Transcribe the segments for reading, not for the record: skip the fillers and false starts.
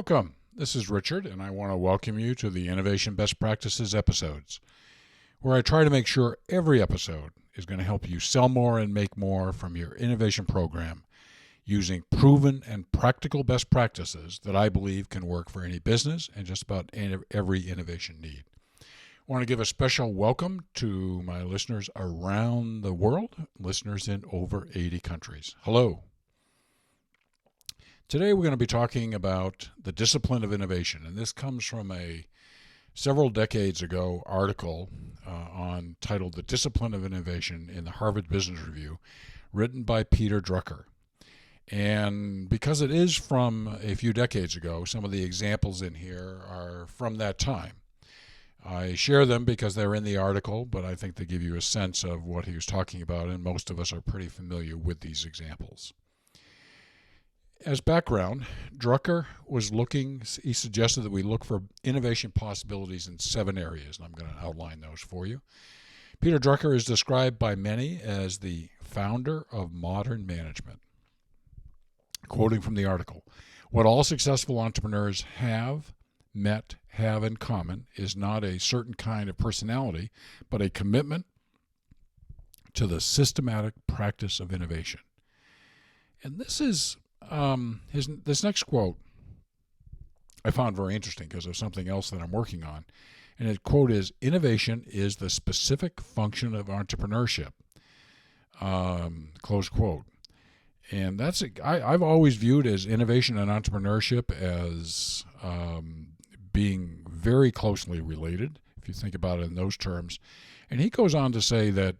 Welcome. This is Richard, and I want to welcome you to the Innovation Best Practices episodes, where I try to make sure every episode is going to help you sell more and make more from your innovation program using proven and practical best practices that I believe can work for any business and just about every innovation need. I want to give a special welcome to my listeners around the world, listeners in over 80 countries. Hello. Today we're going to be talking about the discipline of innovation, and this comes from a several decades ago article titled The Discipline of Innovation in the Harvard Business Review, written by Peter Drucker. And because it is from a few decades ago, some of the examples in here are from that time. I share them because they're in the article, but I think they give you a sense of what he was talking about, and most of us are pretty familiar with these examples. As background, Drucker he suggested that we look for innovation possibilities in 7 areas, and I'm going to outline those for you. Peter Drucker is described by many as the founder of modern management. Quoting from the article, "What all successful entrepreneurs have in common is not a certain kind of personality, but a commitment to the systematic practice of innovation." And this is this next quote I found very interesting because of something else that I'm working on. And the quote is, "Innovation is the specific function of entrepreneurship." Close quote. And I've always viewed as innovation and entrepreneurship as being very closely related, if you think about it in those terms. And he goes on to say that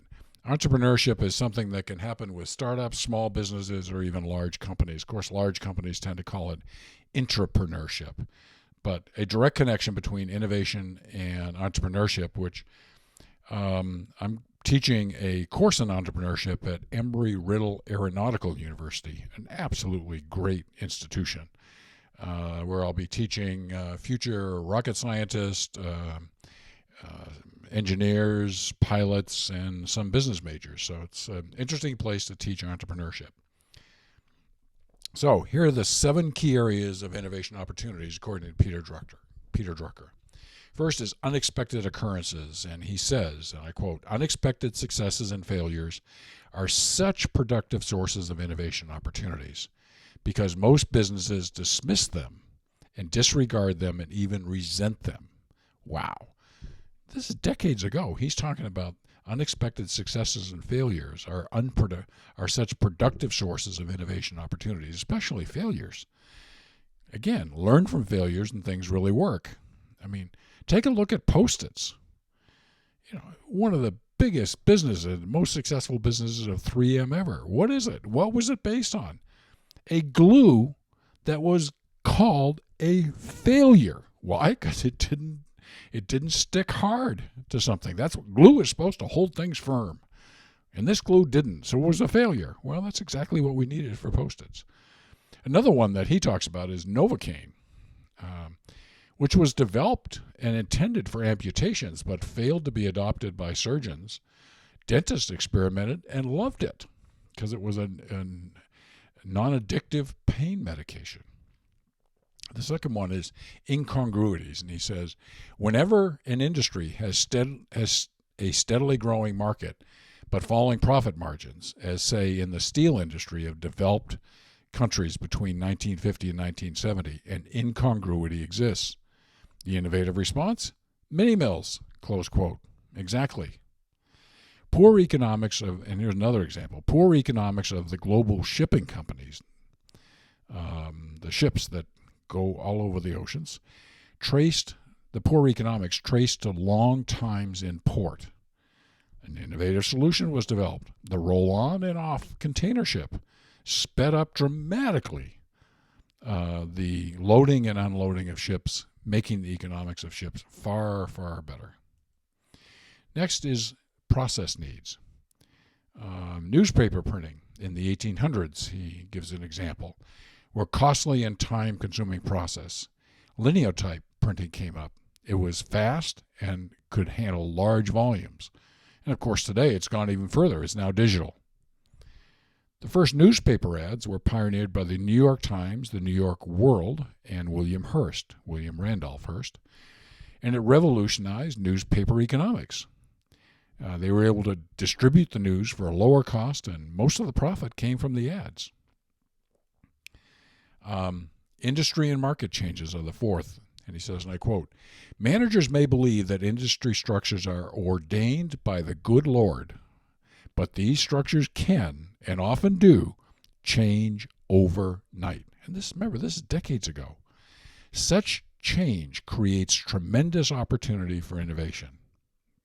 entrepreneurship is something that can happen with startups, small businesses, or even large companies. Of course, large companies tend to call it intrapreneurship. But a direct connection between innovation and entrepreneurship, which I'm teaching a course in entrepreneurship at Embry-Riddle Aeronautical University, an absolutely great institution, where I'll be teaching future rocket scientists, engineers, pilots, and some business majors. So it's an interesting place to teach entrepreneurship. So here are the 7 key areas of innovation opportunities according to Peter Drucker. First is unexpected occurrences, and he says, and I quote, "Unexpected successes and failures are such productive sources of innovation opportunities because most businesses dismiss them and disregard them and even resent them." Wow. This is decades ago. He's talking about unexpected successes and failures are such productive sources of innovation opportunities, especially failures. Again, learn from failures and things really work. I mean, take a look at Post-its. One of the biggest businesses, most successful businesses of 3M ever. What is it? What was it based on? A glue that was called a failure. Why? Because it didn't stick hard to something. That's what glue is supposed to hold things firm. And this glue didn't, so it was a failure. Well, that's exactly what we needed for Post-its. Another one that he talks about is Novocaine, which was developed and intended for amputations but failed to be adopted by surgeons. Dentists experimented and loved it because it was a non-addictive pain medication. The second one is incongruities, and he says, whenever an industry has a steadily growing market but falling profit margins, as say in the steel industry of developed countries between 1950 and 1970, an incongruity exists. The innovative response? Mini mills, close quote. Exactly. Poor economics and here's another example, poor economics of the global shipping companies, the ships that go all over the oceans, the poor economics traced to long times in port. An innovative solution was developed. The roll-on and off container ship sped up dramatically the loading and unloading of ships, making the economics of ships far, far better. Next is process needs. Newspaper printing in the 1800s, he gives an example, were costly and time-consuming process. Lineotype printing came up. It was fast and could handle large volumes. And of course today it's gone even further. It's now digital. The first newspaper ads were pioneered by the New York Times, the New York World, and William Randolph Hearst, and it revolutionized newspaper economics. They were able to distribute the news for a lower cost, and most of the profit came from the ads. Industry and market changes are the fourth. And he says, and I quote, "Managers may believe that industry structures are ordained by the good Lord, but these structures can, and often do, change overnight." And remember, this is decades ago. Such change creates tremendous opportunity for innovation.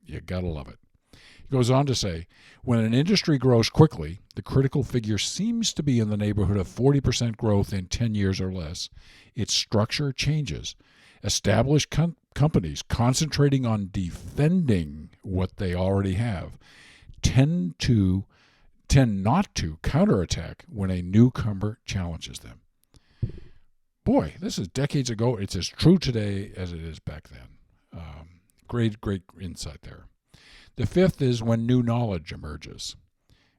You gotta love it. He goes on to say, when an industry grows quickly, the critical figure seems to be in the neighborhood of 40% growth in 10 years or less. Its structure changes. Established companies concentrating on defending what they already have tend not to counterattack when a newcomer challenges them. Boy, this is decades ago. It's as true today as it is back then. Great insight there. The fifth is when new knowledge emerges.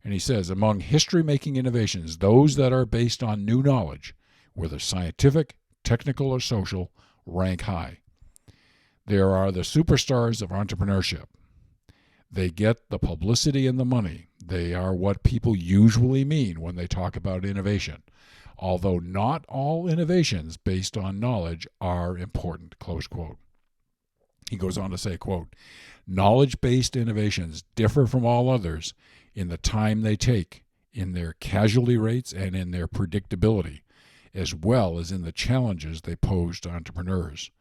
And he says, among history-making innovations, those that are based on new knowledge, whether scientific, technical, or social, rank high. There are the superstars of entrepreneurship. They get the publicity and the money. They are what people usually mean when they talk about innovation, although not all innovations based on knowledge are important, close quote. He goes on to say, quote, knowledge-based innovations differ from all others in the time they take, in their casualty rates, and in their predictability, as well as in the challenges they pose to entrepreneurs.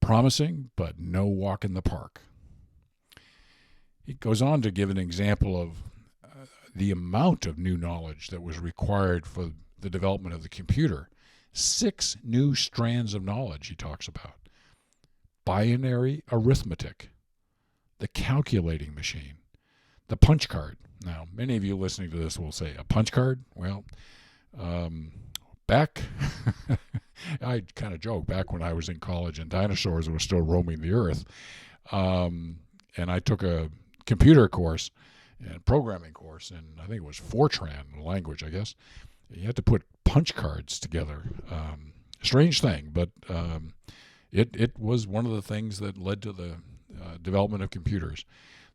Promising, but no walk in the park. He goes on to give an example of the amount of new knowledge that was required for the development of the computer. 6 new strands of knowledge he talks about. Binary arithmetic, the calculating machine, the punch card. Now, many of you listening to this will say, a punch card? Well, back, I kind of joke, back when I was in college and dinosaurs were still roaming the earth, and I took a computer course and programming course, and I think it was Fortran language, I guess. You had to put punch cards together. Strange thing, but it was one of the things that led to the development of computers.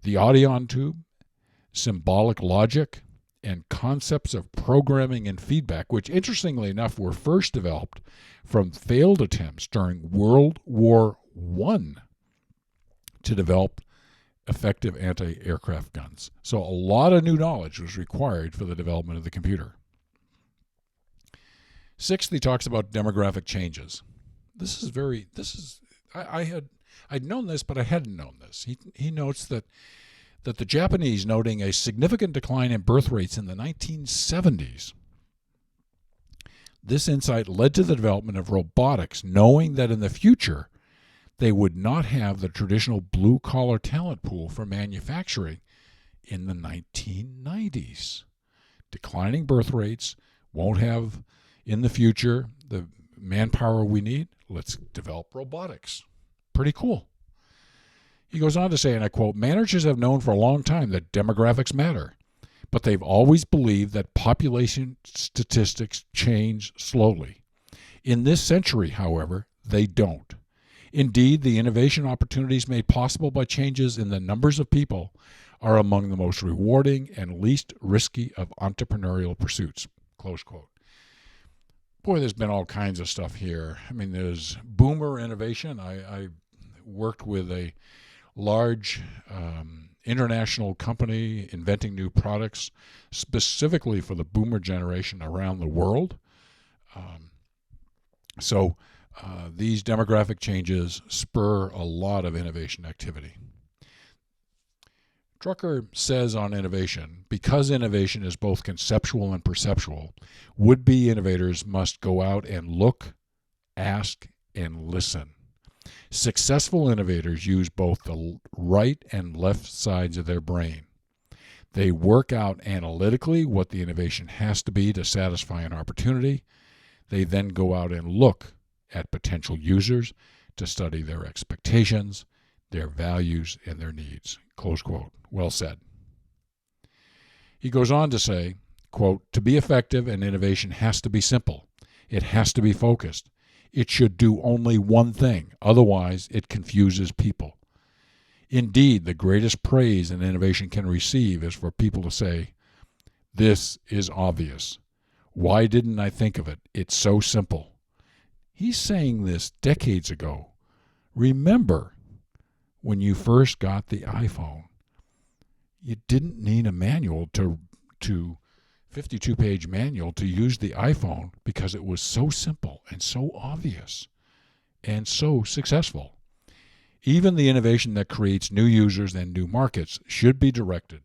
The Audion tube, symbolic logic, and concepts of programming and feedback, which interestingly enough were first developed from failed attempts during World War I to develop effective anti-aircraft guns. So a lot of new knowledge was required for the development of the computer. Sixth, he talks about demographic changes. I'd known this, but I hadn't known this. He notes that the Japanese, noting a significant decline in birth rates in the 1970s, this insight led to the development of robotics, knowing that in the future they would not have the traditional blue-collar talent pool for manufacturing in the 1990s. Declining birth rates, won't have in the future the manpower we need. Let's develop robotics. Pretty cool. He goes on to say, and I quote, managers have known for a long time that demographics matter, but they've always believed that population statistics change slowly. In this century, however, they don't. Indeed, the innovation opportunities made possible by changes in the numbers of people are among the most rewarding and least risky of entrepreneurial pursuits. Close quote. Boy, there's been all kinds of stuff here. I mean, there's boomer innovation. I worked with a large international company inventing new products specifically for the boomer generation around the world. These demographic changes spur a lot of innovation activity. Drucker says on innovation, because innovation is both conceptual and perceptual, would-be innovators must go out and look, ask, and listen. Successful innovators use both the right and left sides of their brain. They work out analytically what the innovation has to be to satisfy an opportunity. They then go out and look at potential users to study their expectations, their values, and their needs. Close quote. Well said. He goes on to say, Quote, to be effective, an innovation has to be simple. It has to be focused. It should do only one thing. Otherwise, it confuses people. Indeed, the greatest praise an innovation can receive is for people to say, this is obvious. Why didn't I think of it? It's so simple. He's saying this decades ago. Remember, when you first got the iPhone, you didn't need a manual to 52-page manual to use the iPhone because it was so simple and so obvious and so successful. Even the innovation that creates new users and new markets should be directed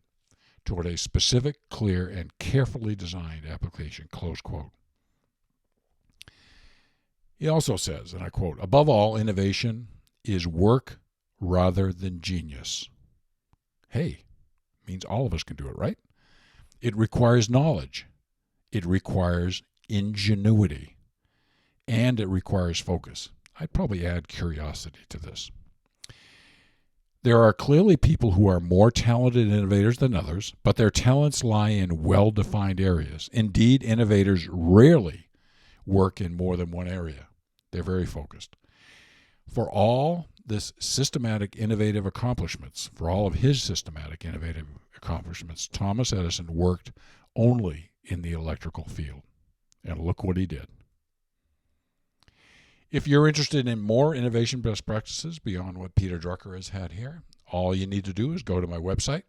toward a specific, clear, and carefully designed application, close quote. He also says, and I quote, above all, innovation is work rather than genius. Hey, means all of us can do it, right? It requires knowledge. It requires ingenuity. And it requires focus. I'd probably add curiosity to this. There are clearly people who are more talented innovators than others, but their talents lie in well-defined areas. Indeed, innovators rarely work in more than one area. They're very focused. For all his systematic innovative accomplishments, Thomas Edison worked only in the electrical field. And look what he did. If you're interested in more innovation best practices beyond what Peter Drucker has had here, all you need to do is go to my website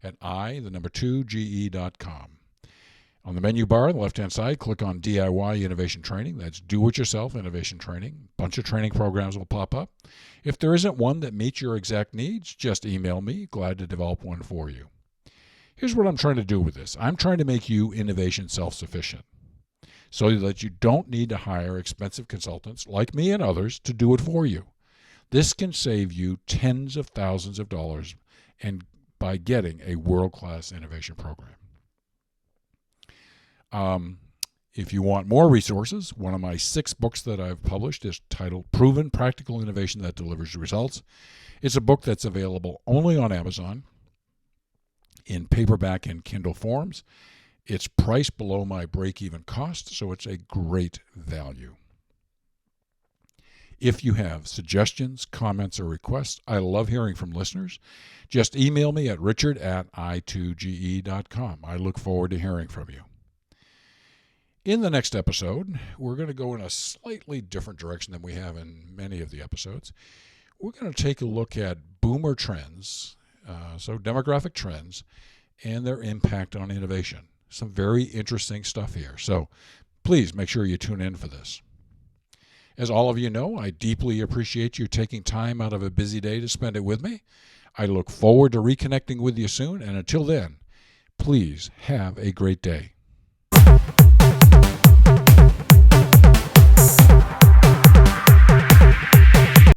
at i2ge.com. On the menu bar on the left-hand side, click on DIY Innovation Training. That's do-it-yourself innovation training. A bunch of training programs will pop up. If there isn't one that meets your exact needs, just email me. Glad to develop one for you. Here's what I'm trying to do with this. I'm trying to make you innovation self-sufficient so that you don't need to hire expensive consultants like me and others to do it for you. This can save you tens of thousands of dollars and by getting a world-class innovation program. If you want more resources, one of my 6 books that I've published is titled Proven Practical Innovation That Delivers Results. It's a book that's available only on Amazon in paperback and Kindle forms. It's priced below my break-even cost, so it's a great value. If you have suggestions, comments, or requests, I love hearing from listeners. Just email me at richard@i2ge.com. I look forward to hearing from you. In the next episode, we're going to go in a slightly different direction than we have in many of the episodes. We're going to take a look at boomer trends, so demographic trends, and their impact on innovation. Some very interesting stuff here. So please make sure you tune in for this. As all of you know, I deeply appreciate you taking time out of a busy day to spend it with me. I look forward to reconnecting with you soon, and until then, please have a great day.